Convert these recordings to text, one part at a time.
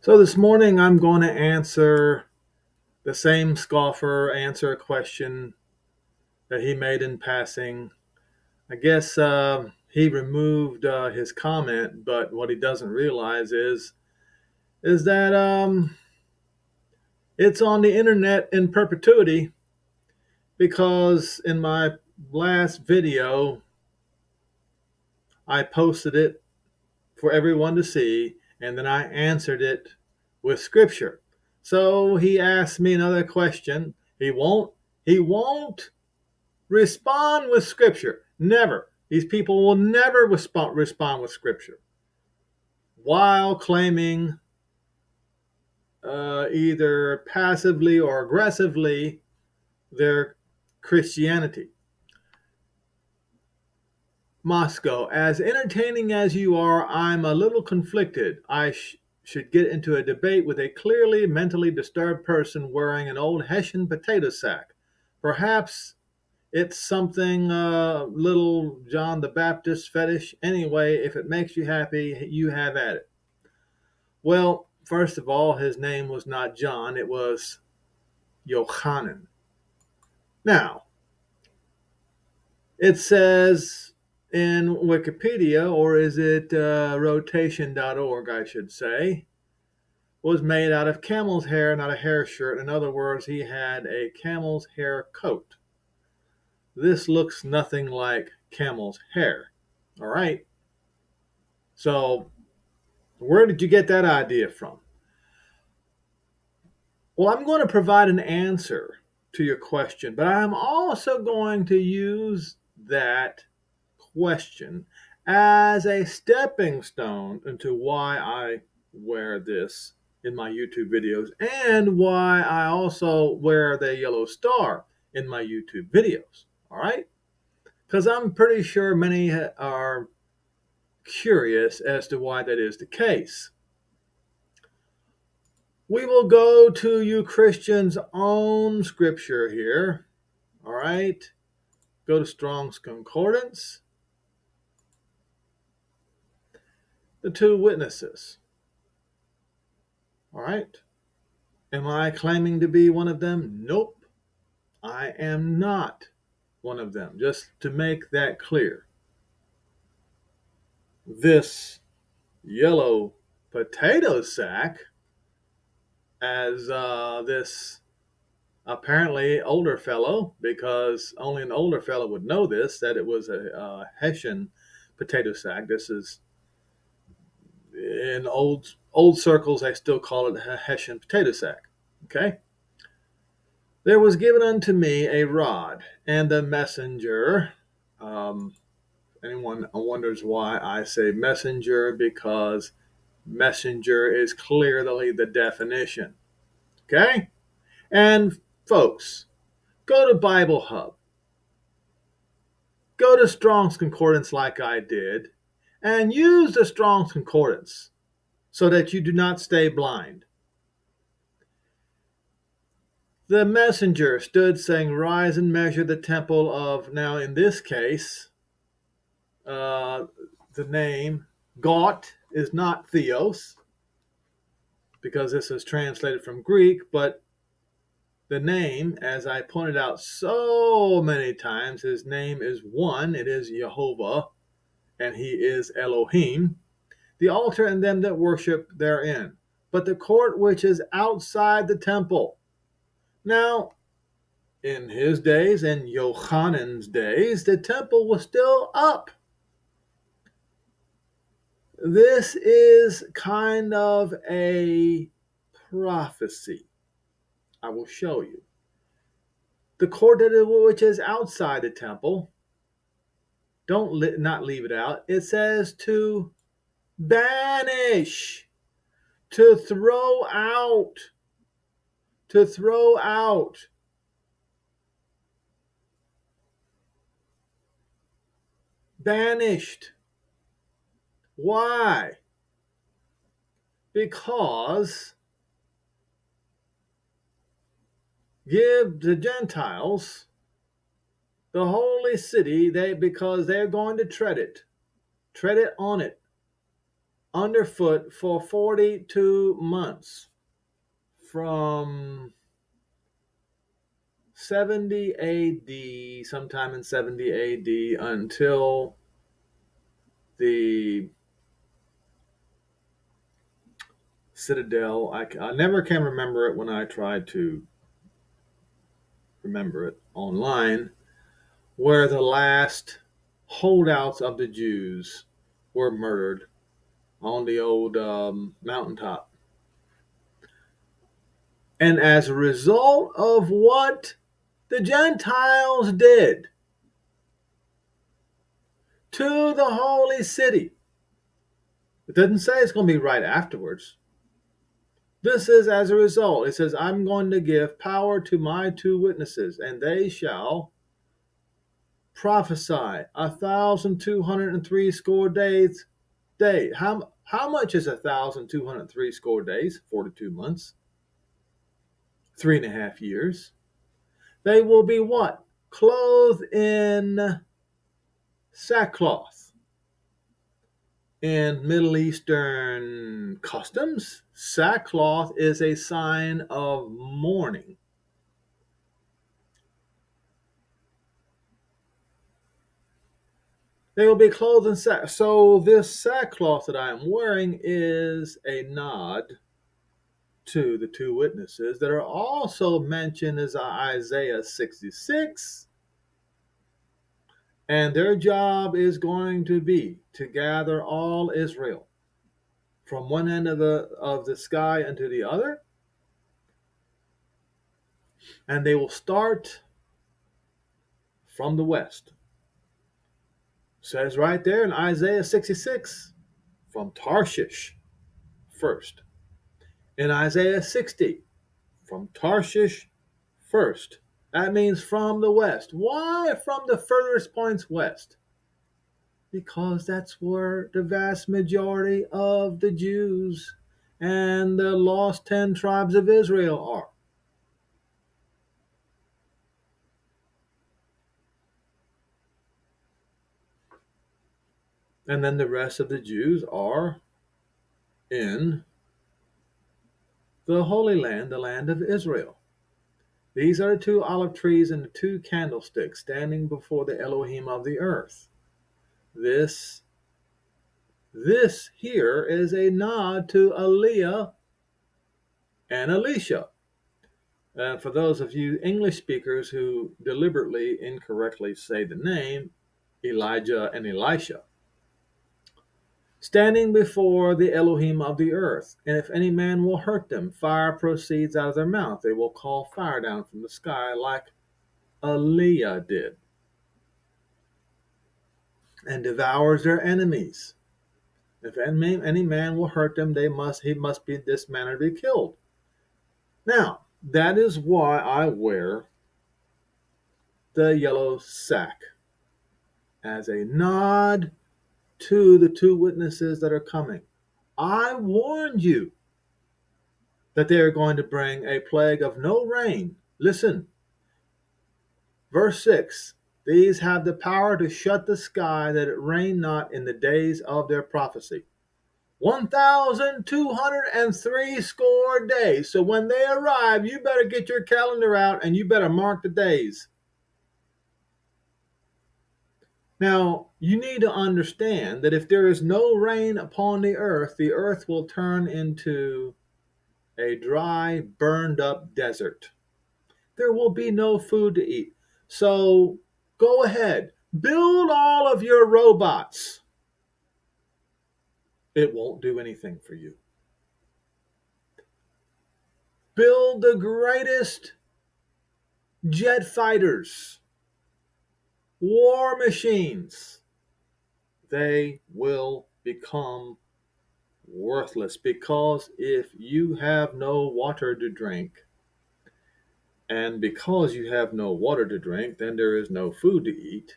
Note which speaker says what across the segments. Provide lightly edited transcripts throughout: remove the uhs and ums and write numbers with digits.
Speaker 1: So this morning I'm going to answer the same scoffer answer a question that he made in passing. I guess he removed his comment, but what he doesn't realize is that it's on the internet in perpetuity because in my last video I posted it for everyone to see, and then I answered it with scripture. So he asked me another question. He won't respond with scripture. Never. These people will never respond with scripture while claiming either passively or aggressively their Christianity. Moscow, as entertaining as you are, I'm a little conflicted. I should get into a debate with a clearly mentally disturbed person wearing an old Hessian potato sack. Perhaps it's something little John the Baptist fetish. Anyway, if it makes you happy, you have at it. Well, first of all, his name was not John, it was Yochanan. Now, it says in Wikipedia, or is it rotation.org, I should say, was made out of camel's hair, not a hair shirt. In other words, he had a camel's hair coat. This looks nothing like camel's hair. All right. So, where did you get that idea from? Well, I'm going to provide an answer to your question, but I'm also going to use that question as a stepping stone into why I wear this in my YouTube videos and why I also wear the yellow star in my YouTube videos. All right? Because I'm pretty sure many are curious as to why that is the case. We will go to you Christians' own scripture here. All right? Go to Strong's Concordance. The two witnesses. All right? Am I claiming to be one of them? Nope. I am not one of them. Just to make that clear. This yellow potato sack, as this apparently older fellow, because only an older fellow would know this, that it was a Hessian potato sack. This is in old circles, they still call it a Hessian potato sack. Okay? There was given unto me a rod, and the messenger. Anyone wonders why I say messenger? Because messenger is clearly the definition. Okay? And folks, go to Bible Hub. Go to Strong's Concordance like I did, and use the Strong's Concordance so that you do not stay blind. The messenger stood saying, rise and measure the temple of, now in this case, the name Got is not Theos, because this is translated from Greek, but the name, as I pointed out so many times, his name is one. It is Jehovah, and he is Elohim, the altar and them that worship therein, but the court which is outside the temple. Now, in his days, in Yochanan's days, the temple was still up. This is kind of a prophecy. I will show you. The court which is outside the temple, don't not leave it out. It says to banish, to throw out, to throw out. Banished. Why? Because give the Gentiles the holy city, because they're going to tread it on underfoot for 42 months from 70 AD, sometime in 70 AD, until the Citadel. I never can remember it when I tried to remember it online, where the last holdouts of the Jews were murdered on the old mountaintop. And as a result of what the Gentiles did to the holy city, it doesn't say it's going to be right afterwards. This is as a result. It says, I'm going to give power to my 2 witnesses, and they shall prophesy 1,203 score days. How much is 1,203 score days? 42 months. 3.5 years. They will be what? Clothed in sackcloth. In Middle Eastern customs, sackcloth is a sign of mourning. They will be clothed in sackcloth. So this sackcloth that I am wearing is a nod to the 2 witnesses that are also mentioned as Isaiah 66. And their job is going to be to gather all Israel from one end of the sky unto the other. And they will start from the west. It says right there in Isaiah 66, from Tarshish first. In Isaiah 60, from Tarshish first. That means from the west. Why from the furthest points west? Because that's where the vast majority of the Jews and the lost 10 tribes of Israel are. And then the rest of the Jews are in the Holy Land, the land of Israel. These are the 2 olive trees and the 2 candlesticks standing before the Elohim of the earth. This here is a nod to EliYah and Elisha. For those of you English speakers who deliberately incorrectly say the name Elijah and Elisha, standing before the Elohim of the earth, and if any man will hurt them, fire proceeds out of their mouth. They will call fire down from the sky like EliYah did, and devours their enemies. If any man will hurt them, he must be in this manner be killed. Now, that is why I wear the yellow sack, as a nod to the 2 witnesses that are coming. I warned you that they are going to bring a plague of no rain. Listen, verse 6, these have the power to shut the sky that it rain not in the days of their prophecy. 1,203 score days. So when they arrive, you better get your calendar out and you better mark the days. Now, you need to understand that if there is no rain upon the earth will turn into a dry, burned up desert. There will be no food to eat. So go ahead, build all of your robots. It won't do anything for you. Build the greatest jet fighters, war machines. They will become worthless, because if you have no water to drink, and because you have no water to drink, then there is no food to eat,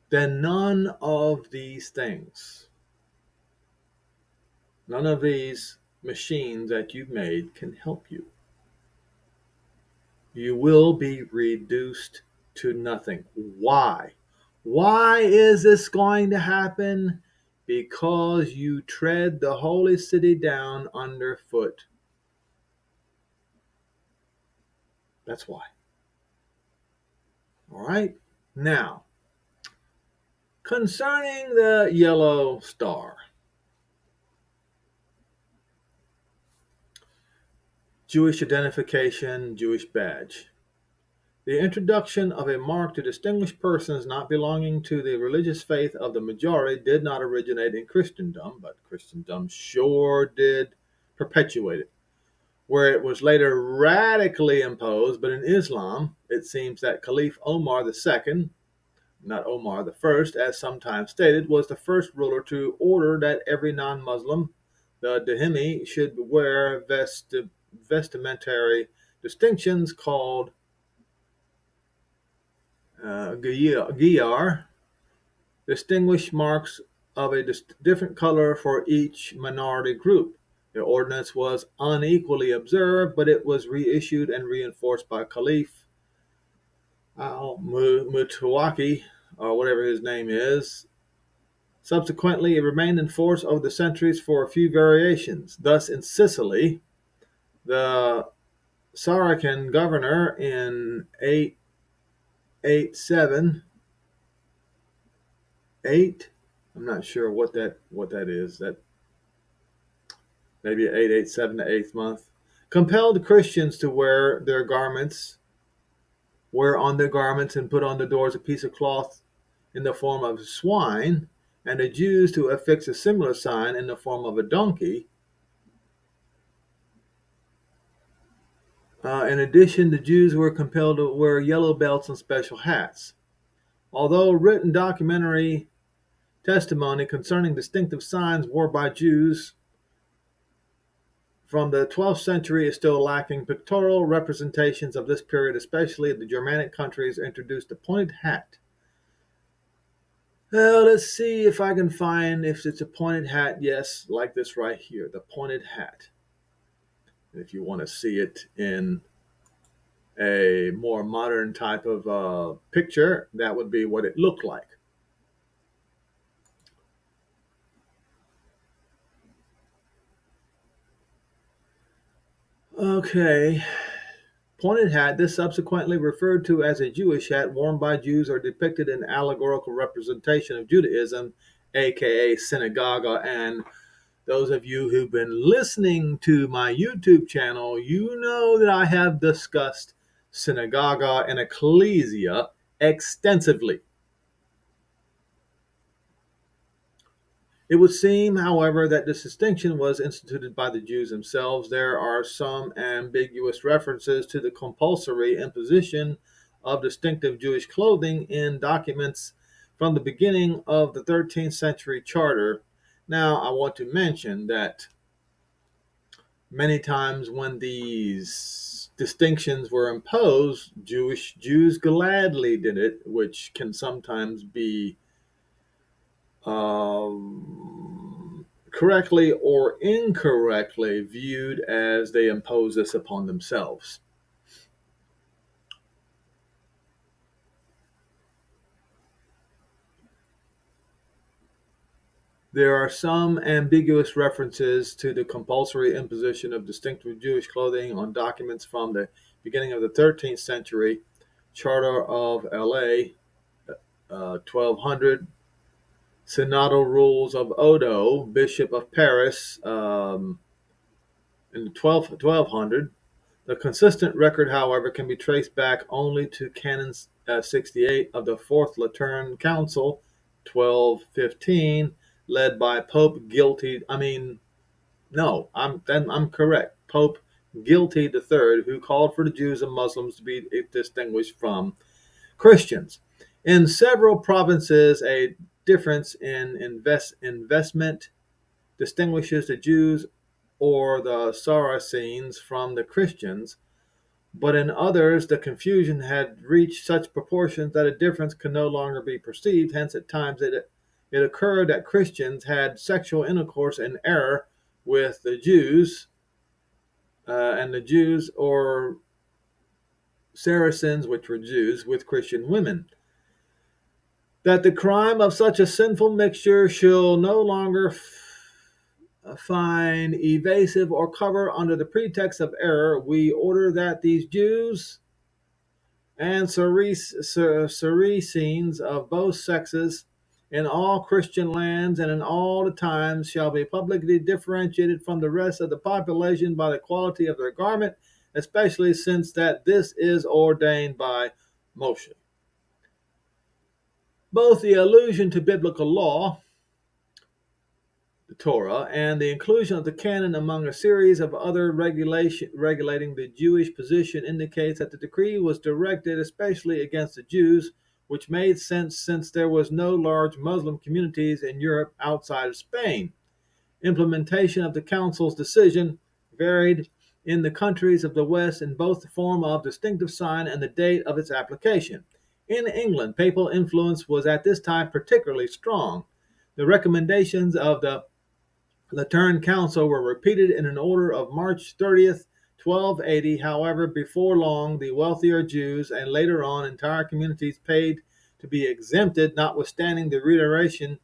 Speaker 1: then none of these things, none of these machines that you've made can help you. You will be reduced to nothing. Why? Why is this going to happen? because you tread the holy city down underfoot. That's why. All right. Now, concerning the yellow star, Jewish identification, Jewish badge. The introduction of a mark to distinguish persons not belonging to the religious faith of the majority did not originate in Christendom, but Christendom sure did perpetuate it, where it was later radically imposed. But in Islam, it seems that Caliph Omar II, not Omar the First, as sometimes stated, was the first ruler to order that every non-Muslim, the dhimmi, should wear vestimentary distinctions called Giyar, distinguished marks of a different color for each minority group. The ordinance was unequally observed, but it was reissued and reinforced by Caliph al-Mutawaki, or whatever his name is. Subsequently, it remained in force over the centuries for a few variations. Thus, in Sicily, the Saracen governor in 887 I'm not sure what that is. That maybe 887, the eighth month, compelled Christians to wear on their garments and put on the doors a piece of cloth in the form of a swine, and the Jews to affix a similar sign in the form of a donkey. In addition, the Jews were compelled to wear yellow belts and special hats. Although written documentary testimony concerning distinctive signs worn by Jews from the 12th century is still lacking, pictorial representations of this period, especially the Germanic countries, introduced a pointed hat. Let's see if I can find if it's a pointed hat. Yes, like this right here, the pointed hat. If you want to see it in a more modern type of picture, that would be what it looked like. Okay. Pointed hat, this subsequently referred to as a Jewish hat worn by Jews or depicted in allegorical representation of Judaism, aka synagogue. And those of you who've been listening to my YouTube channel, you know that I have discussed synagogue and ecclesia extensively. It would seem, however, that this distinction was instituted by the Jews themselves. There are some ambiguous references to the compulsory imposition of distinctive Jewish clothing in documents from the beginning of the 13th century charter. Now, I want to mention that many times when these distinctions were imposed, Jews gladly did it, which can sometimes be correctly or incorrectly viewed as they impose this upon themselves. There are some ambiguous references to the compulsory imposition of distinctive Jewish clothing on documents from the beginning of the 13th century, Charter of LA, 1200, Synodal Rules of Odo, Bishop of Paris, in 1200. The consistent record, however, can be traced back only to Canon 68 of the Fourth Lateran Council, 1215, led by Pope Guilty. I'm correct. Pope Guilty III, who called for the Jews and Muslims to be distinguished from Christians. In several provinces, a difference in investment distinguishes the Jews or the Saracens from the Christians, but in others the confusion had reached such proportions that a difference could no longer be perceived. Hence, at times it occurred that Christians had sexual intercourse in error with the Jews, and the Jews or Saracens, which were Jews, with Christian women. that the crime of such a sinful mixture shall no longer find evasive or cover under the pretext of error, we order that these Jews and Saracens of both sexes in all Christian lands and in all the times shall be publicly differentiated from the rest of the population by the quality of their garment, especially since that this is ordained by Moshe. Both the allusion to biblical law, the Torah, and the inclusion of the canon among a series of other regulating the Jewish position indicates that the decree was directed especially against the Jews, which made sense since there was no large Muslim communities in Europe outside of Spain. Implementation of the council's decision varied in the countries of the West in both the form of distinctive sign and the date of its application. In England, papal influence was at this time particularly strong. The recommendations of the Lateran Council were repeated in an order of March 30th, 1280. However, before long, the wealthier Jews and later on entire communities paid to be exempted, notwithstanding the reiteration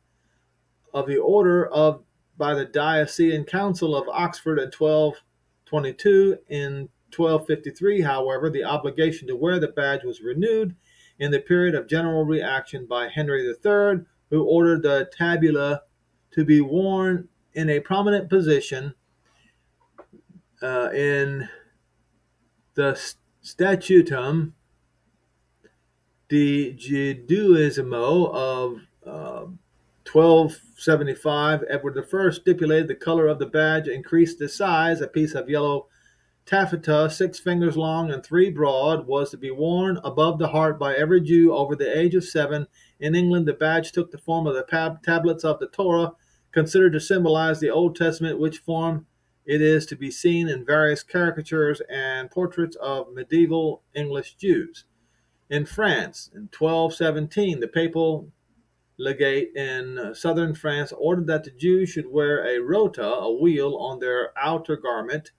Speaker 1: of the order of by the Diocesan Council of Oxford in 1222. In 1253, however, the obligation to wear the badge was renewed in the period of general reaction by Henry III, who ordered the tabula to be worn in a prominent position in the Statutum de Judaismo of 1275. Edward I stipulated the color of the badge, increased the size. A piece of yellow taffeta, 6 fingers long and 3 broad, was to be worn above the heart by every Jew over the age of 7. In England, the badge took the form of the tablets of the Torah, considered to symbolize the Old Testament, which form it is to be seen in various caricatures and portraits of medieval English Jews. In France, in 1217, the papal legate in southern France ordered that the Jews should wear a rota, a wheel, on their outer garment,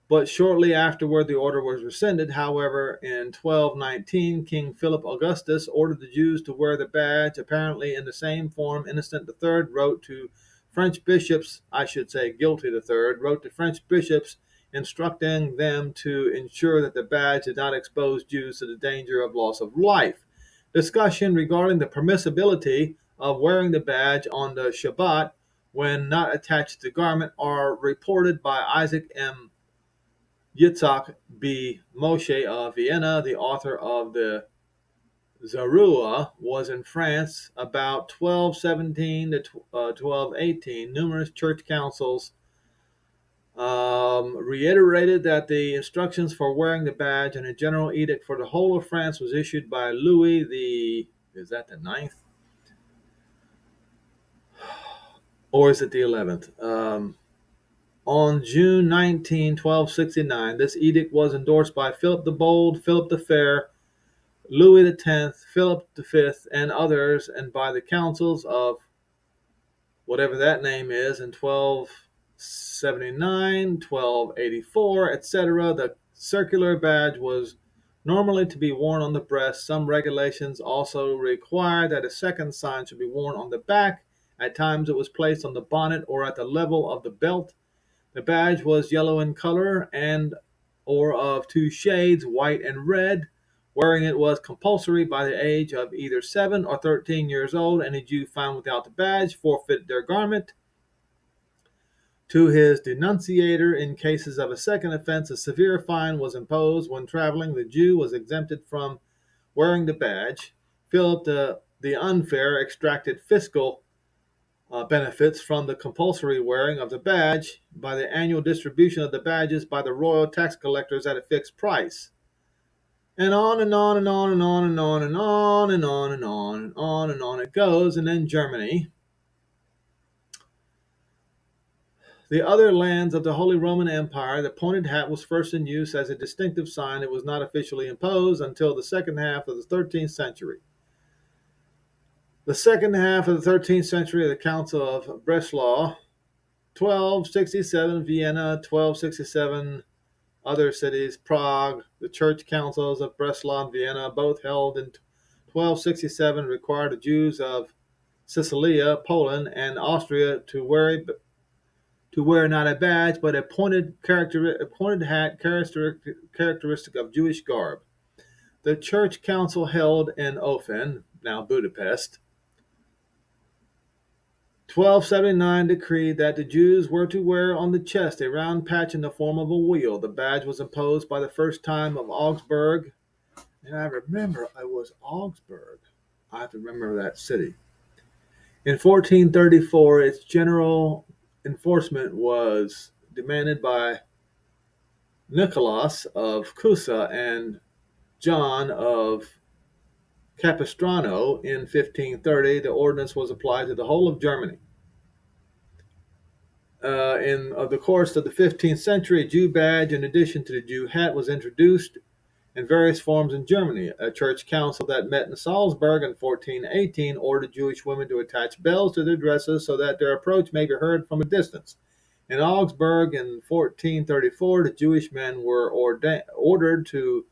Speaker 1: but shortly afterward the order was rescinded. However, in 1219, King Philip Augustus ordered the Jews to wear the badge, apparently in the same form. Innocent III wrote to French bishops, Guilty III, wrote to French bishops instructing them to ensure that the badge did not expose Jews to the danger of loss of life. Discussion regarding the permissibility of wearing the badge on the Shabbat when not attached to the garment are reported by Isaac M. Yitzhak B. Moshe of Vienna, the author of the Zarua, was in France about 1217 to 1218. Numerous church councils reiterated that the instructions for wearing the badge and a general edict for the whole of France was issued by Louis the ninth? Or is it the 11th? On June 19, 1269, this edict was endorsed by Philip the Bold, Philip the Fair, Louis X, Philip V, and others, and by the councils of whatever that name is in 1279, 1284, etc. The circular badge was normally to be worn on the breast. Some regulations also require that a second sign should be worn on the back. At times it was placed on the bonnet or at the level of the belt. The badge was yellow in color and or of 2 shades, white and red. Wearing it was compulsory by the age of either 7 or 13 years old. Any Jew found without the badge forfeited their garment. To his denunciator, in cases of a second offense, a severe fine was imposed. When traveling, the Jew was exempted from wearing the badge. Philip the Unfair extracted fiscal benefits from the compulsory wearing of the badge by the annual distribution of the badges by the royal tax collectors at a fixed price. And on and on and on and on and on and on and on and on and on and on it goes. And then Germany, the other lands of the Holy Roman Empire, the pointed hat was first in use as a distinctive sign. It was not officially imposed until the second half of the 13th century. The second half of the 13th century of the Council of Breslau, 1267 Vienna, 1267 other cities, Prague, the church councils of Breslau and Vienna, both held in 1267 required the Jews of Sicilia, Poland, and Austria to wear not a badge but a pointed hat characteristic of Jewish garb. The church council held in Ofen, now Budapest, 1279 decreed that the Jews were to wear on the chest a round patch in the form of a wheel. The badge was imposed by the first time of Augsburg. And I remember it was Augsburg. I have to remember that city. In 1434, its general enforcement was demanded by Nicholas of Cusa and John of Capistrano. In 1530, the ordinance was applied to the whole of Germany. In the course of the 15th century, a Jew badge, in addition to the Jew hat, was introduced in various forms in Germany. A church council that met in Salzburg in 1418 ordered Jewish women to attach bells to their dresses so that their approach may be heard from a distance. In Augsburg in 1434, the Jewish men were ordered to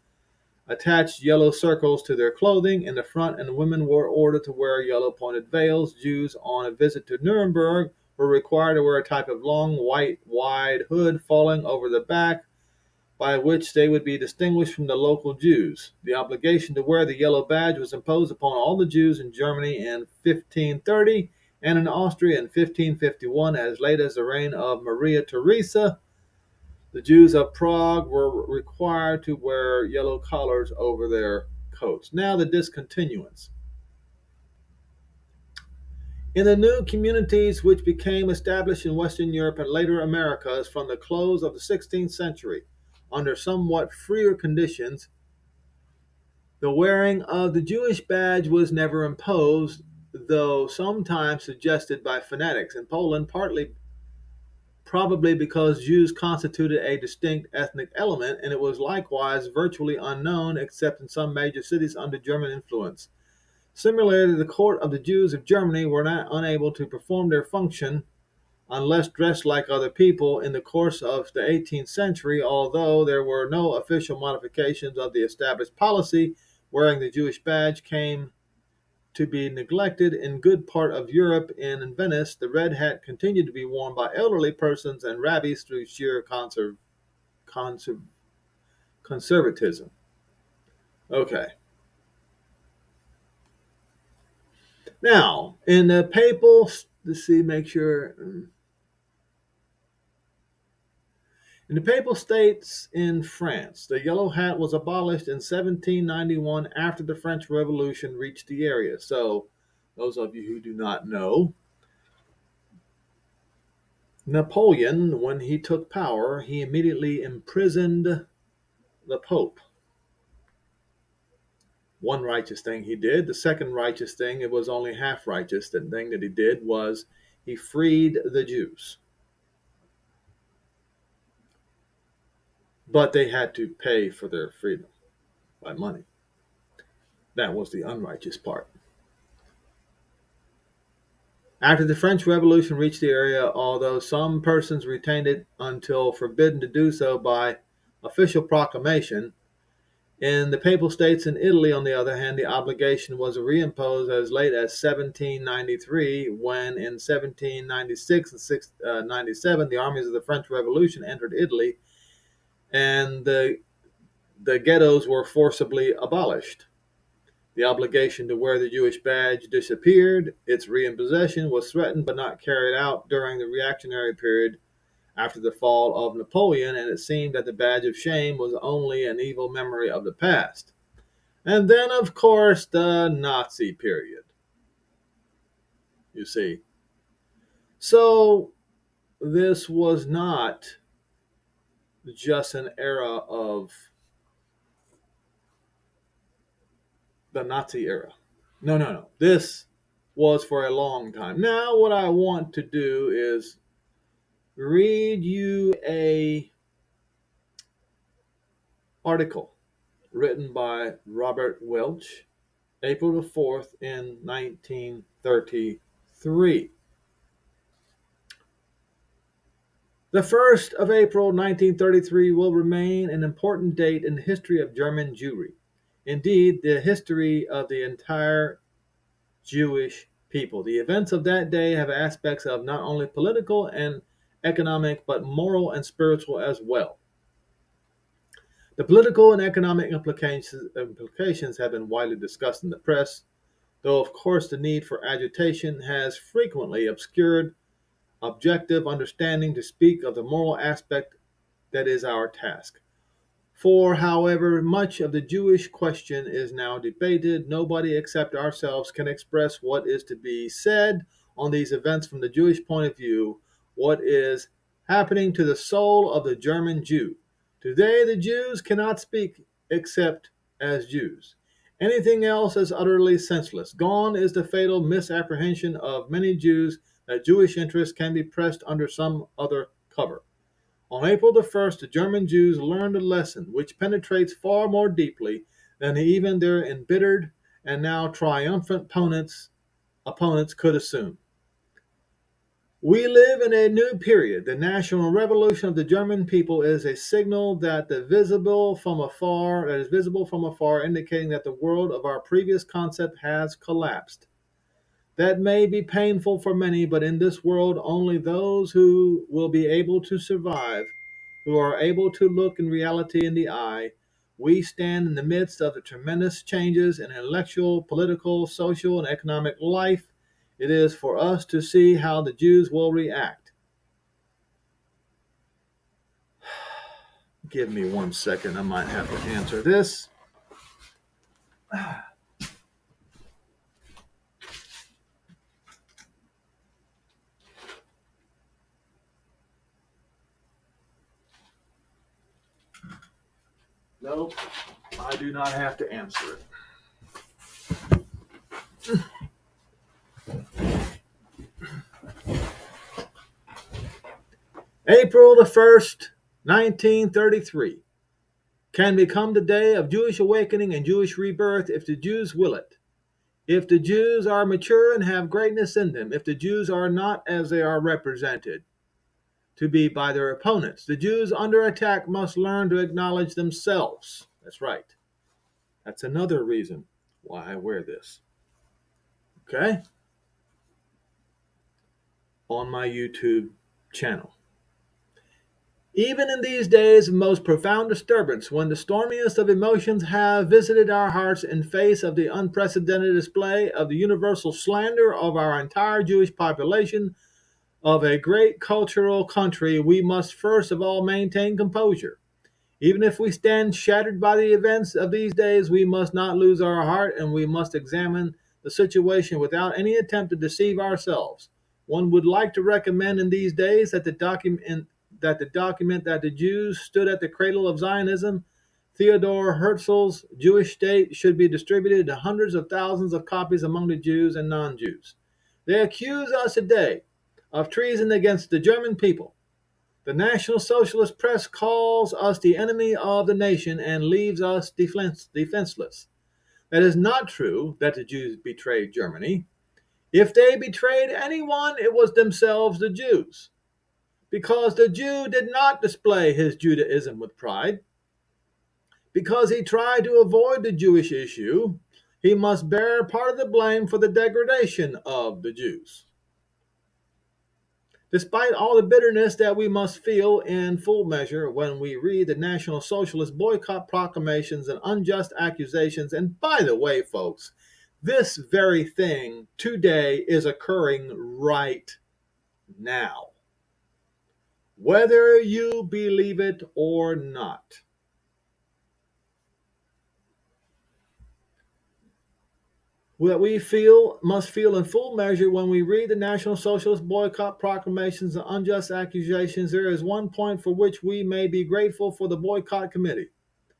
Speaker 1: attach yellow circles to their clothing in the front, and the women were ordered to wear yellow pointed veils. Jews on a visit to Nuremberg were required to wear a type of long, white, wide hood falling over the back, by which they would be distinguished from the local Jews. The obligation to wear the yellow badge was imposed upon all the Jews in Germany in 1530 and in Austria in 1551, as late as the reign of Maria Theresa. The Jews of Prague were required to wear yellow collars over their coats. Now the discontinuance. In the new communities which became established in Western Europe and later Americas from the close of the 16th century, under somewhat freer conditions, the wearing of the Jewish badge was never imposed, though sometimes suggested by fanatics in Poland, probably because Jews constituted a distinct ethnic element, and it was likewise virtually unknown except in some major cities under German influence. Similarly, the court of the Jews of Germany were not unable to perform their function unless dressed like other people in the course of the 18th century, although there were no official modifications of the established policy. Wearing the Jewish badge came to be neglected in good part of Europe. In Venice, the red hat continued to be worn by elderly persons and rabbis through sheer conservatism. Okay. Now, in the papal, let's see, make sure. In the Papal States in France, the yellow hat was abolished in 1791 after the French Revolution reached the area. So, those of you who do not know, Napoleon, when he took power, he immediately imprisoned the Pope. One righteous thing he did. The second righteous thing, it was only half righteous, the thing that he did was he freed the Jews. But they had to pay for their freedom by money. That was the unrighteous part. After the French Revolution reached the area, although some persons retained it until forbidden to do so by official proclamation, in the Papal States in Italy, on the other hand, the obligation was reimposed as late as 1793, when in 1796 and 97 the armies of the French Revolution entered Italy, and the ghettos were forcibly abolished. The obligation to wear the Jewish badge disappeared. Its reimposition was threatened but not carried out during the reactionary period after the fall of Napoleon, and it seemed that the badge of shame was only an evil memory of the past. And then, of course, the Nazi period. You see. So, this was not just an era of the Nazi era. No. This was for a long time. Now, what I want to do is read you a article written by Robert Welch, April the 4th in 1933. The 1st of April 1933 will remain an important date in the history of German Jewry. indeed the history of the entire Jewish people. The events of that day have aspects of not only political and economic, but moral and spiritual as well. The political and economic implications have been widely discussed in the press, though of course the need for agitation has frequently obscured objective understanding to speak of the moral aspect that is our task. For however much of the Jewish question is now debated, nobody except ourselves can express what is to be said on these events from the Jewish point of view, what is happening to the soul of the German Jew. Today, the Jews cannot speak except as Jews. Anything else is utterly senseless. Gone is the fatal misapprehension of many Jews that Jewish interests can be pressed under some other cover. On April the 1st, the German Jews learned a lesson which penetrates far more deeply than even their embittered and now triumphant opponents could assume. We live in a new period. The national revolution of the German people is a signal that is visible from afar, indicating that the world of our previous concept has collapsed. That may be painful for many, but in this world, only those who will be able to survive, who are able to look in reality in the eye. We stand in the midst of the tremendous changes in intellectual, political, social, and economic life. It is for us to see how the Jews will react. Give me 1 second. I might have to answer this. Nope, I do not have to answer it. April the 1st, 1933, can become the day of Jewish awakening and Jewish rebirth if the Jews will it. If the Jews are mature and have greatness in them, if the Jews are not as they are represented to be by their opponents, the Jews under attack must learn to acknowledge themselves. That's right. That's another reason why I wear this. Okay? On my YouTube channel. Even in these days of most profound disturbance, when the stormiest of emotions have visited our hearts in face of the unprecedented display of the universal slander of our entire Jewish population of a great cultural country, we must first of all maintain composure. Even if we stand shattered by the events of these days, we must not lose our heart, and we must examine the situation without any attempt to deceive ourselves. One would like to recommend in these days that the document that the Jews stood at the cradle of Zionism, Theodor Herzl's Jewish State, should be distributed to hundreds of thousands of copies among the Jews and non-Jews. They accuse us today of treason against the German people. The National Socialist press calls us the enemy of the nation and leaves us defenseless. That is not true that the Jews betrayed Germany. If they betrayed anyone, it was themselves, the Jews. Because the Jew did not display his Judaism with pride. Because he tried to avoid the Jewish issue, he must bear part of the blame for the degradation of the Jews. Despite all the bitterness that we must feel in full measure when we read the National Socialist boycott proclamations and unjust accusations, and by the way, folks, this very thing today is occurring right now, whether you believe it or not. What we must feel in full measure when we read the National Socialist boycott proclamations and unjust accusations. There is one point for which we may be grateful for the boycott committee.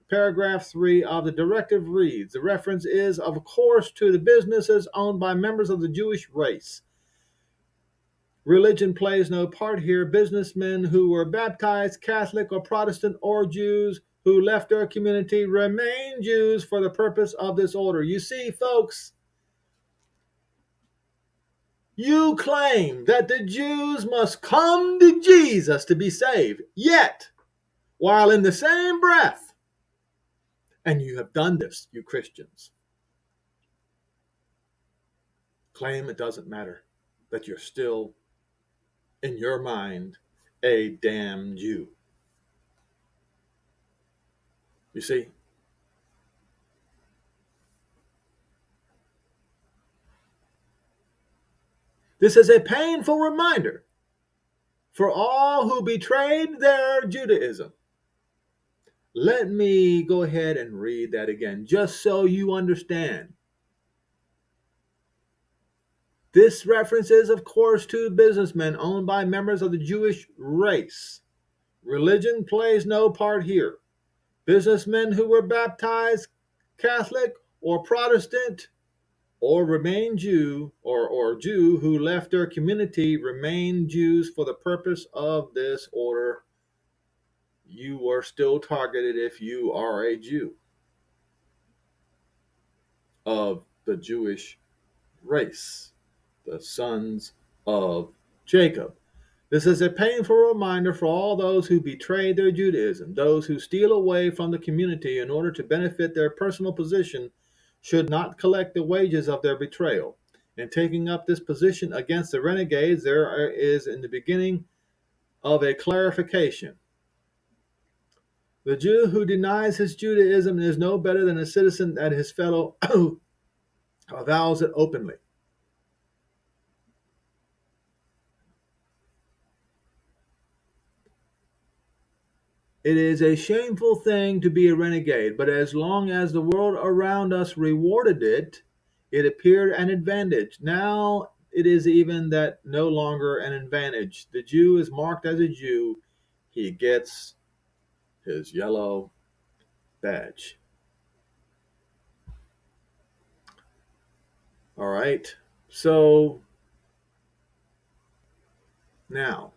Speaker 1: Paragraph 3 of the directive reads, the reference is, of course, to the businesses owned by members of the Jewish race. Religion plays no part here. Businessmen who were baptized, Catholic or Protestant, or Jews who left their community remain Jews for the purpose of this order. You see, folks, you claim that the Jews must come to Jesus to be saved, yet, while in the same breath, And you have done this, you Christians. Claim it doesn't matter, that you're still, in your mind, a damn Jew. You see? This is a painful reminder for all who betrayed their Judaism. Let me go ahead and read that again, just so you understand. This references, of course, to businessmen owned by members of the Jewish race. Religion plays no part here. Businessmen who were baptized Catholic or Protestant or remain Jew or Jew who left their community remain Jews for the purpose of this order. You are still targeted if you are a Jew of the Jewish race, the sons of Jacob. This is a painful reminder for all those who betrayed their Judaism. Those who steal away from the community in order to benefit their personal position should not collect the wages of their betrayal. In taking up this position against the renegades, there is in the beginning of a clarification. The Jew who denies his Judaism is no better than a citizen that his fellow avows it openly. It is a shameful thing to be a renegade, but as long as the world around us rewarded it, it appeared an advantage. Now it is even that no longer an advantage. The Jew is marked as a Jew. He gets his yellow badge. All right. So now,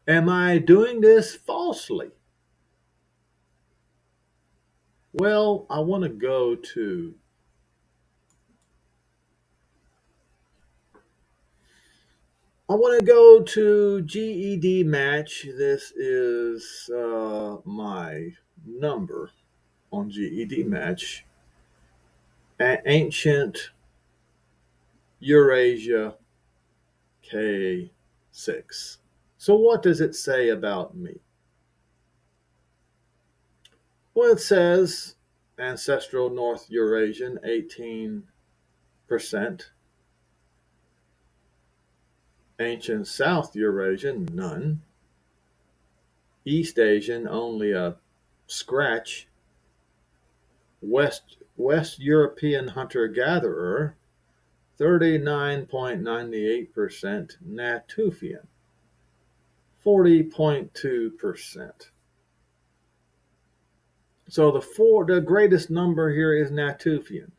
Speaker 1: am I doing this falsely? Well, I want to go to GED match. This is my number on GED match. Ancient Eurasia K6. So what does it say about me? Well, it says ancestral North Eurasian 18%, ancient South Eurasian none, East Asian only a scratch, West European hunter-gatherer 39.98%, Natufian 40.2%. So the greatest number here is Natufian.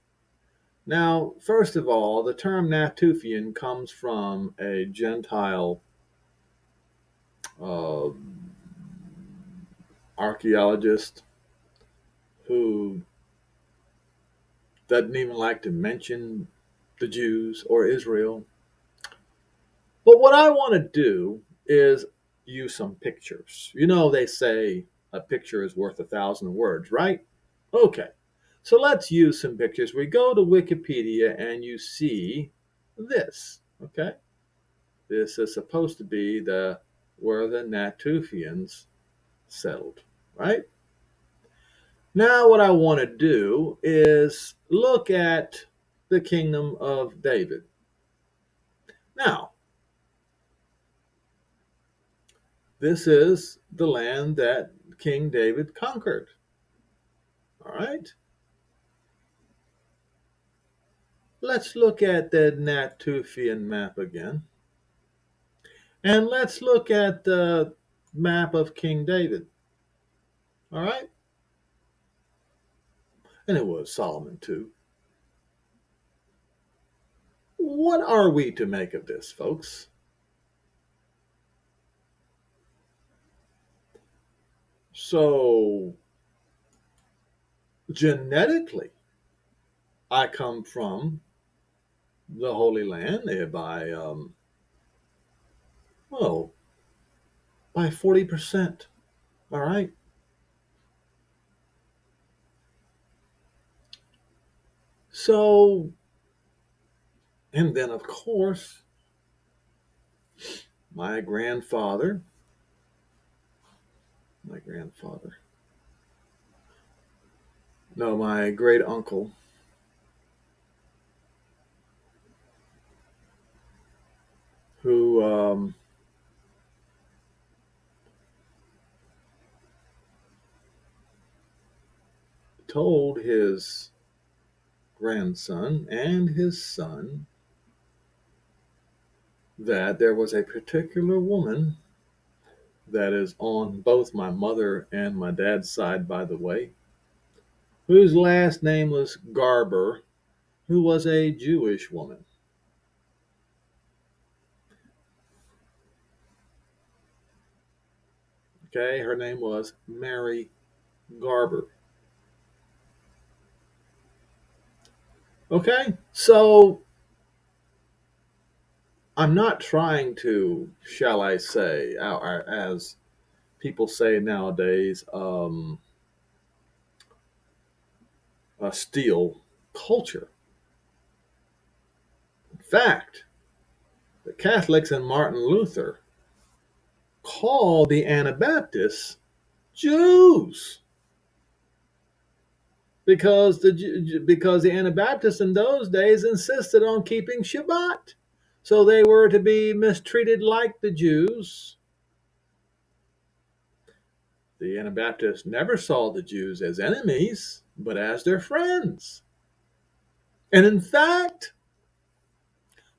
Speaker 1: Now, first of all, the term Natufian comes from a Gentile uh, archaeologist who doesn't even like to mention the Jews or Israel. But what I want to do is use some pictures. You know, they say a picture is worth 1,000 words, right? Okay. So let's use some pictures. We go to Wikipedia and you see this, okay? This is supposed to be where the Natufians settled, right? Now what I want to do is look at the kingdom of David. Now, this is the land that King David conquered. All right? Let's look at the Natufian map again. And let's look at the map of King David. All right? And it was Solomon too. What are we to make of this, folks? So, genetically, I come from the Holy Land by, by 40%. All right. So, and then of course, my grandfather, my grandfather, no, my great uncle, who told his grandson and his son that there was a particular woman that is on both my mother and my dad's side, by the way, whose last name was Garber, who was a Jewish woman. Okay, her name was Mary Garber. Okay, so I'm not trying to, shall I say, as people say nowadays, steal culture. In fact, the Catholics and Martin Luther called the Anabaptists Jews because the Anabaptists in those days insisted on keeping Shabbat. So they were to be mistreated like the Jews. The Anabaptists never saw the Jews as enemies, but as their friends. And in fact,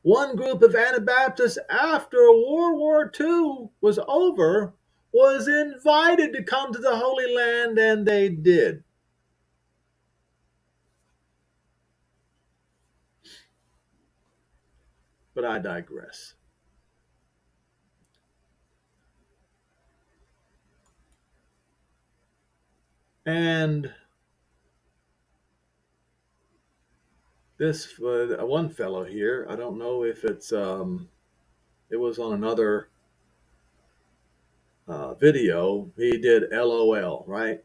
Speaker 1: one group of Anabaptists after World War II was over was invited to come to the Holy Land, and they did. But I digress. And this one fellow here, I don't know if it was on another video. He did LOL, right?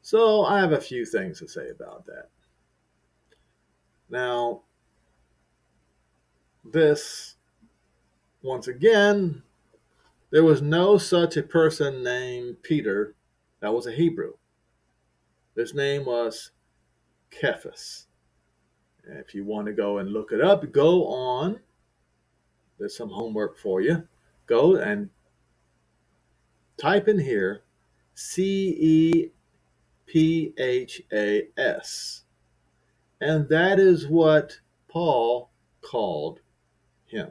Speaker 1: So I have a few things to say about that. Now, this, once again, there was no such a person named Peter that was a Hebrew. His name was Cephas. And if you want to go and look it up, go on. There's some homework for you. Go and type in here Cephas. And that is what Paul called him.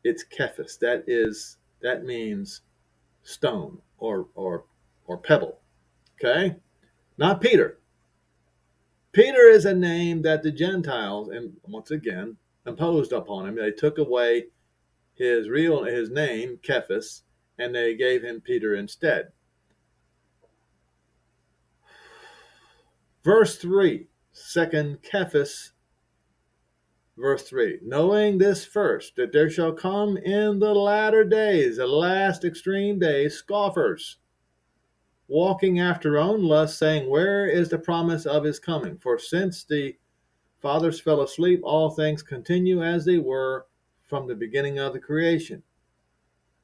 Speaker 1: It's Cephas. That means stone or pebble. Okay? Not Peter. Peter is a name that the Gentiles, and once again, imposed upon him. They took away his name, Cephas, and they gave him Peter instead. Verse 3, 2 Cephas, verse 3. Knowing this first, that there shall come in the latter days, the last extreme days, scoffers, walking after own lust, saying, where is the promise of his coming? For since the fathers fell asleep, all things continue as they were from the beginning of the creation.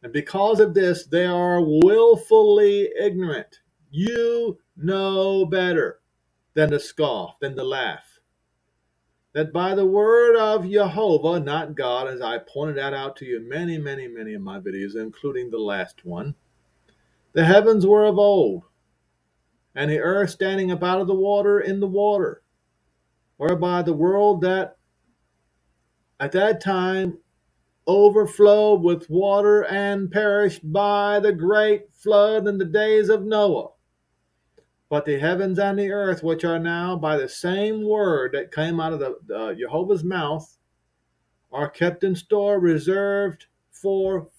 Speaker 1: And because of this, they are willfully ignorant. You know better than to scoff, than to laugh. That by the word of Jehovah, not God, as I pointed that out to you in many, many, many of my videos, including the last one, the heavens were of old, and the earth standing about of the water in the water, whereby the world that at that time overflowed with water and perished by the great flood in the days of Noah. But the heavens and the earth, which are now by the same word that came out of the Jehovah's mouth, are kept in store, reserved for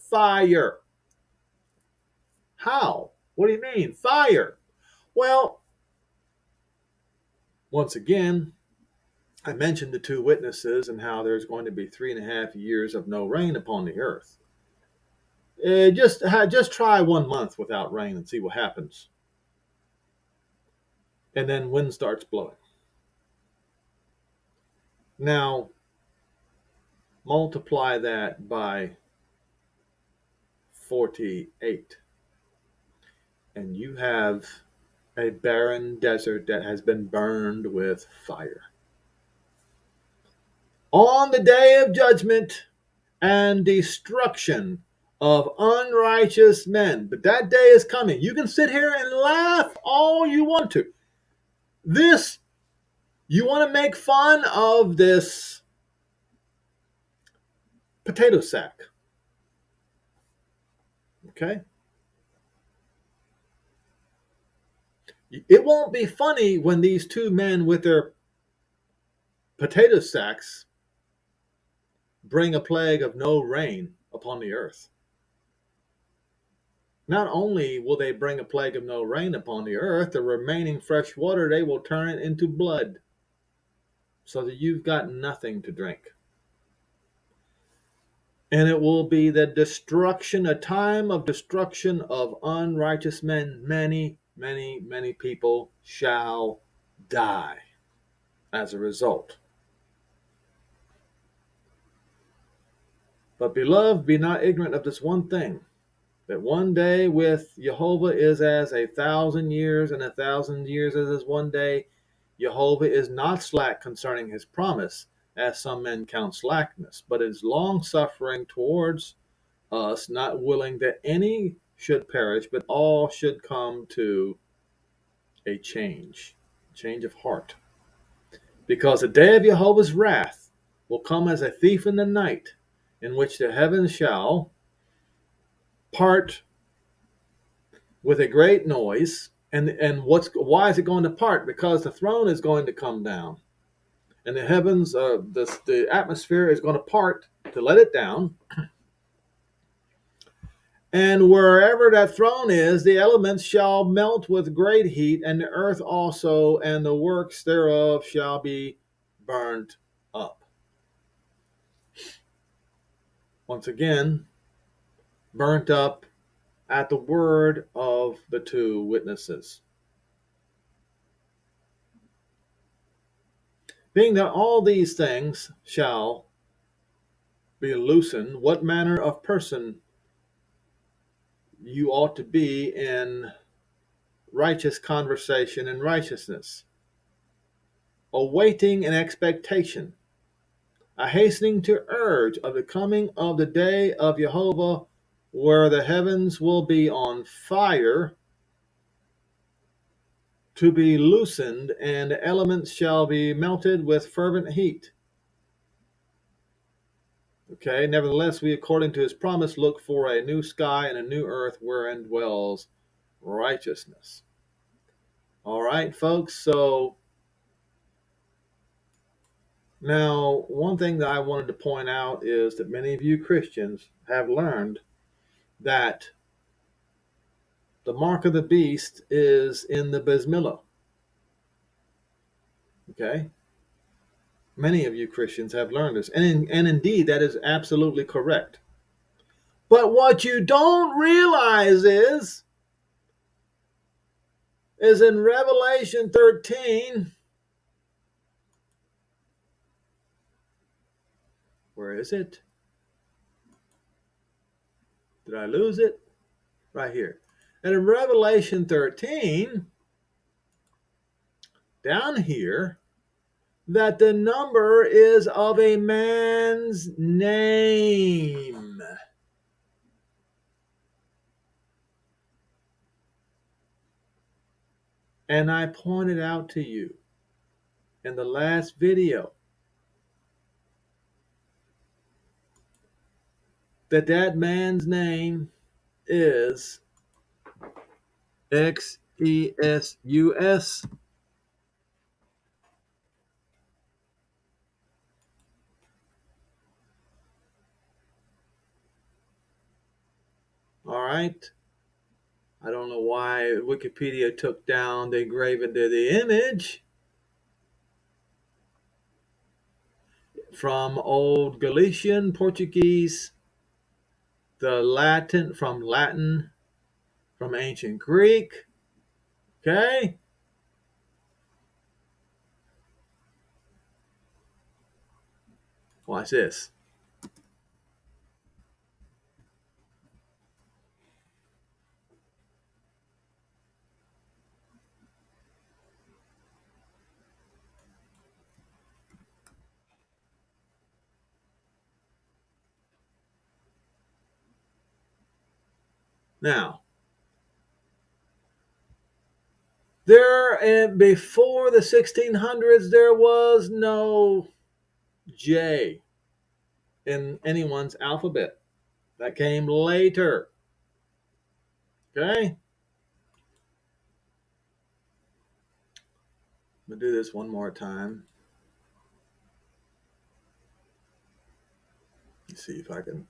Speaker 1: fire. How? What do you mean? Fire. Well, once again, I mentioned the two witnesses and how there's going to be 3.5 years of no rain upon the earth. Just try 1 month without rain and see what happens. And then wind starts blowing. Now, multiply that by 48, and you have a barren desert that has been burned with fire. On the day of judgment and destruction of unrighteous men. But that day is coming. You can sit here and laugh all you want to. You want to make fun of this potato sack. Okay? It won't be funny when these two men with their potato sacks bring a plague of no rain upon the earth. Not only will they bring a plague of no rain upon the earth, the remaining fresh water, they will turn it into blood so that you've got nothing to drink. And it will be the destruction, a time of destruction of unrighteous men. Many, many, many people shall die as a result. But beloved, be not ignorant of this one thing, that one day with Jehovah is as 1,000 years, and 1,000 years as one day. Jehovah is not slack concerning his promise, as some men count slackness, but is long-suffering towards us, not willing that any should perish, but all should come to a change of heart. Because the day of Jehovah's wrath will come as a thief in the night, in which the heavens shall part with a great noise. And why is it going to part? Because the throne is going to come down, and the heavens, the atmosphere is going to part to let it down. And wherever that throne is, the elements shall melt with great heat, and the earth also, and the works thereof shall be burnt up. Once again, burnt up at the word of the two witnesses. Being that all these things shall be loosened, what manner of person you ought to be in righteous conversation and righteousness, awaiting an expectation, a hastening to urge of the coming of the day of Jehovah, where the heavens will be on fire, to be loosened, and the elements shall be melted with fervent heat. Okay, nevertheless, we, according to his promise, look for a new sky and a new earth wherein dwells righteousness. All right, folks, so now one thing that I wanted to point out is that many of you Christians have learned that the mark of the beast is in the Bismillah. Okay? Many of you Christians have learned this. And indeed, that is absolutely correct. But what you don't realize is in Revelation 13, where is it? Did I lose it? Right here. And in Revelation 13, down here, that the number is of a man's name. And I pointed out to you in the last video that man's name is XESus. All right. I don't know why Wikipedia took down the engraving of the image from Old Galician Portuguese the Latin, from ancient Greek. Okay? Watch this. Now, before the 1600s, there was no J in anyone's alphabet. That came later. Okay? I'm going to do this one more time. Let's see if I can.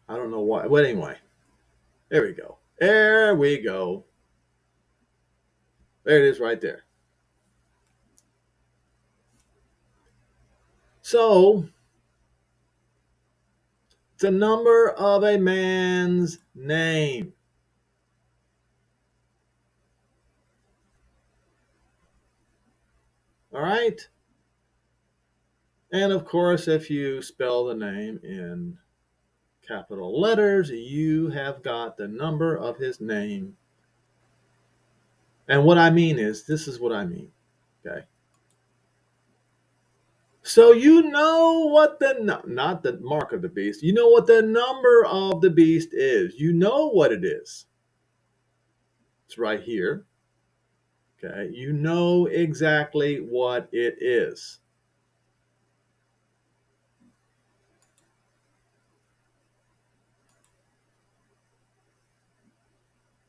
Speaker 1: I don't know why. But anyway, there we go. There we go. There it is right there. So, the number of a man's name. All right? And of course, if you spell the name in capital letters, you have got the number of his name. And what I mean is, this is what I mean. Okay? So you know what not the mark of the beast, you know what the number of the beast is. You know what it is. It's right here. Okay? You know exactly what it is.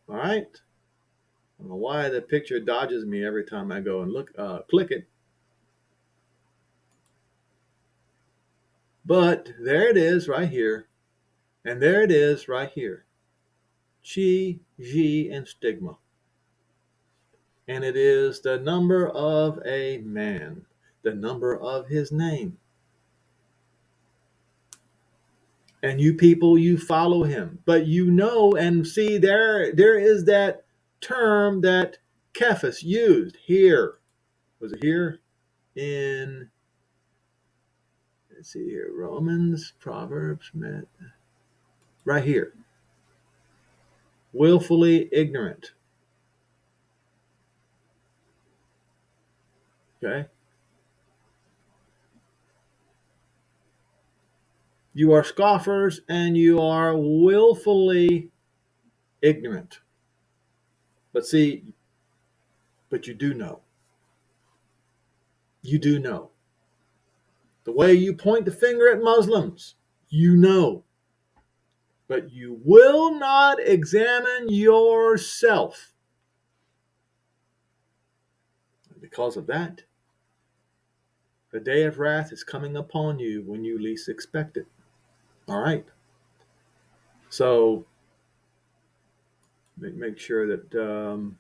Speaker 1: All right? I don't know why the picture dodges me every time I go and click it. But there it is right here. And there it is right here. Chi, Ji, and stigma. And it is the number of a man, the number of his name. And you people, you follow him. But you know and see there is that term that Cephas used here. Was it here? Let's see here, Romans, Proverbs, right here. Willfully ignorant. Okay? You are scoffers and you are willfully ignorant. But you do know. You do know. The way you point the finger at Muslims, you know. But you will not examine yourself. And because of that, the day of wrath is coming upon you when you least expect it. All right? So, make sure that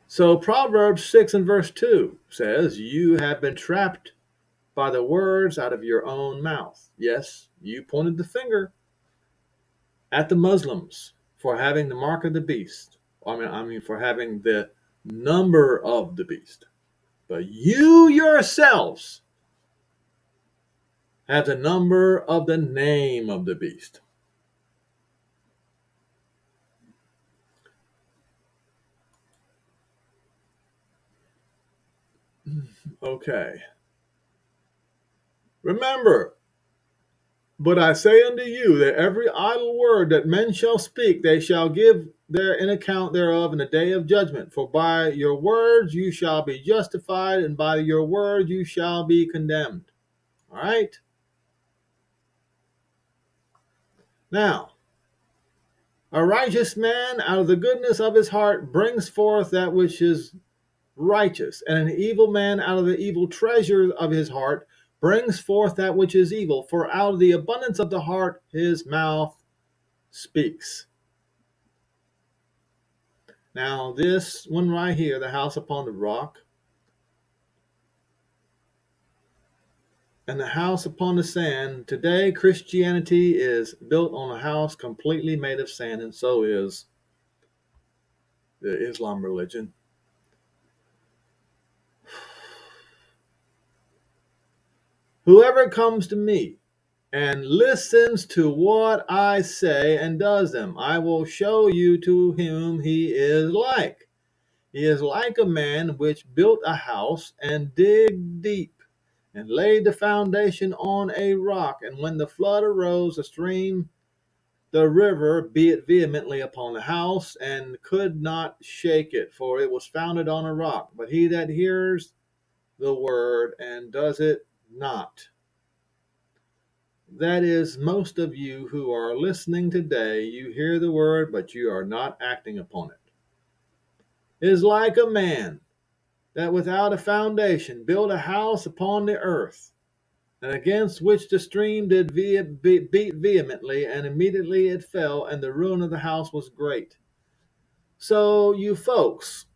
Speaker 1: so Proverbs 6 and verse 2 says, you have been trapped by the words out of your own mouth. Yes, you pointed the finger at the Muslims for having the mark of the beast. I mean for having the number of the beast. But you yourselves have the number of the name of the beast. Okay. Remember, but I say unto you that every idle word that men shall speak, they shall give an account thereof in the day of judgment. For by your words you shall be justified, and by your words you shall be condemned. All right? Now, a righteous man out of the goodness of his heart brings forth that which is righteous, and an evil man out of the evil treasure of his heart brings forth that which is evil. For out of the abundance of the heart his mouth speaks. Now, this one right here, the house upon the rock, and the house upon the sand. Today, Christianity is built on a house completely made of sand, and so is the Islam religion. Whoever comes to me and listens to what I say and does them, I will show you to whom he is like. He is like a man which built a house and digged deep and laid the foundation on a rock. And when the flood arose, the river beat vehemently upon the house and could not shake it, for it was founded on a rock. But he that hears the word and does it not, that is, most of you who are listening today, you hear the word, but you are not acting upon it. It is like a man that without a foundation built a house upon the earth, and against which the stream did beat vehemently, and immediately it fell, and the ruin of the house was great. So, you folks,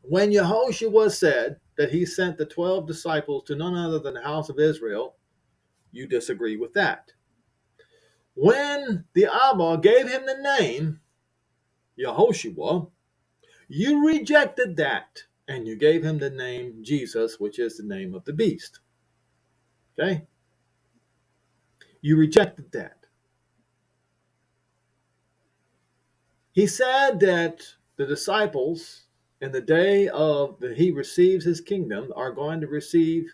Speaker 1: when Yehoshua said that he sent the 12 disciples to none other than the house of Israel, you disagree with that. When the Abba gave him the name Yehoshua, you rejected that, and you gave him the name Jesus, which is the name of the beast. Okay? You rejected that. He said that the disciples, in the day of that he receives his kingdom, are going to receive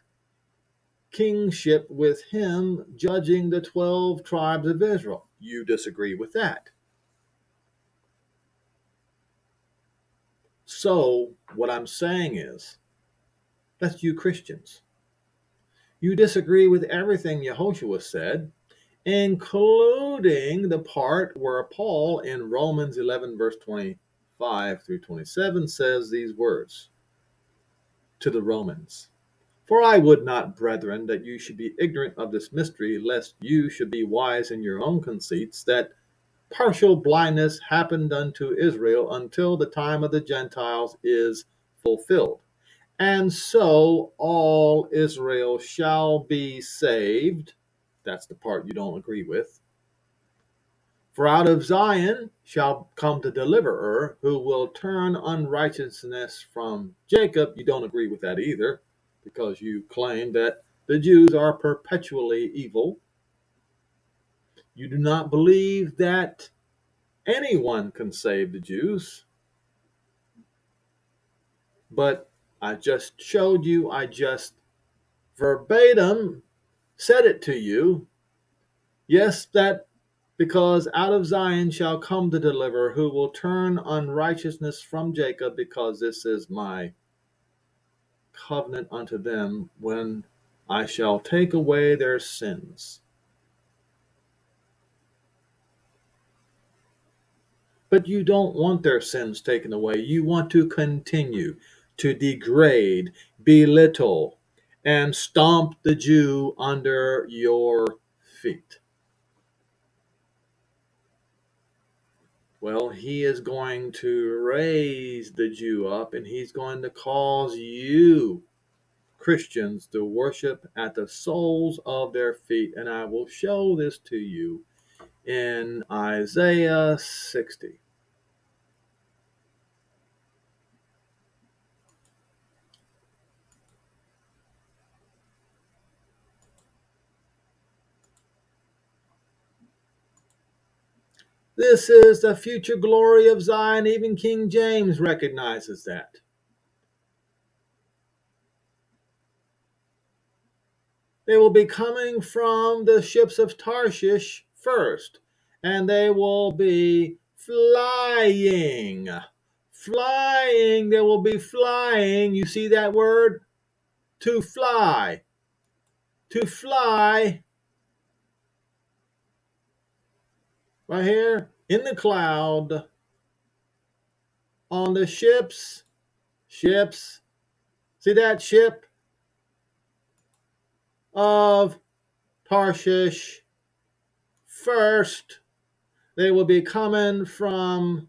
Speaker 1: kingship with him, judging the 12 tribes of Israel. You disagree with that. So, what I'm saying is, that's you Christians. You disagree with everything Yehoshua said, including the part where Paul in Romans 11, verse 25 through 27 says these words to the Romans. For I would not, brethren, that you should be ignorant of this mystery, lest you should be wise in your own conceits, that partial blindness happened unto Israel until the time of the Gentiles is fulfilled. And so all Israel shall be saved. That's the part you don't agree with. For out of Zion shall come the deliverer, who will turn unrighteousness from Jacob. You don't agree with that either, because you claim that the Jews are perpetually evil. You do not believe that anyone can save the Jews. But I just showed you, I just verbatim said it to you. Yes, that because out of Zion shall come the deliverer, who will turn unrighteousness from Jacob, because this is my covenant unto them, when I shall take away their sins. But you don't want their sins taken away. You want to continue to degrade, belittle, and stomp the Jew under your feet. Well, he is going to raise the Jew up, and he's going to cause you, Christians, to worship at the soles of their feet. And I will show this to you in Isaiah 60. This is the future glory of Zion. Even King James recognizes that. They will be coming from the ships of Tarshish first, and they will be flying. Flying, they will be flying. You see that word? To fly. To fly. Right here in the cloud. On the ships. Ships. See that ship? Of Tarshish first. They will be coming from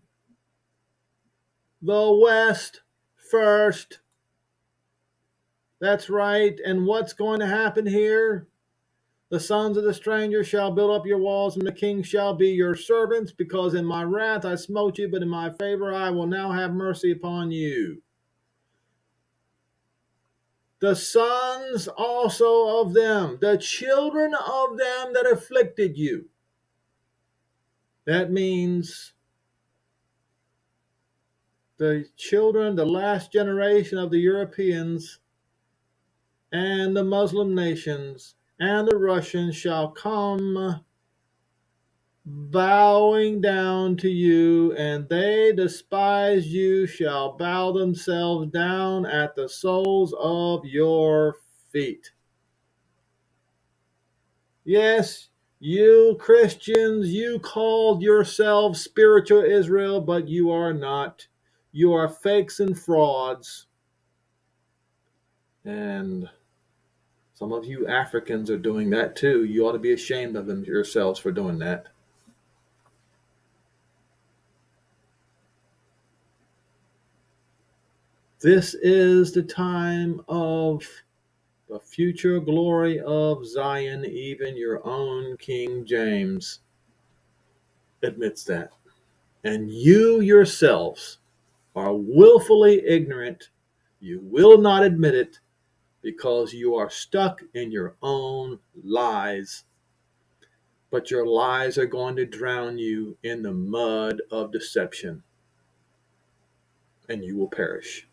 Speaker 1: the west first. That's right. And what's going to happen here? The sons of the stranger shall build up your walls, and the king shall be your servants, because in my wrath I smote you, but in my favor I will now have mercy upon you. The sons also of them, the children of them that afflicted you. That means the children, the last generation of the Europeans and the Muslim nations and the Russians shall come bowing down to you, and they despise you shall bow themselves down at the soles of your feet. Yes, you Christians, you called yourselves spiritual Israel, but you are not. You are fakes and frauds. And some of you Africans are doing that too. You ought to be ashamed of them yourselves for doing that. This is the time of the future glory of Zion. Even your own King James admits that. And you yourselves are willfully ignorant. You will not admit it because you are stuck in your own lies. But your lies are going to drown you in the mud of deception, and you will perish.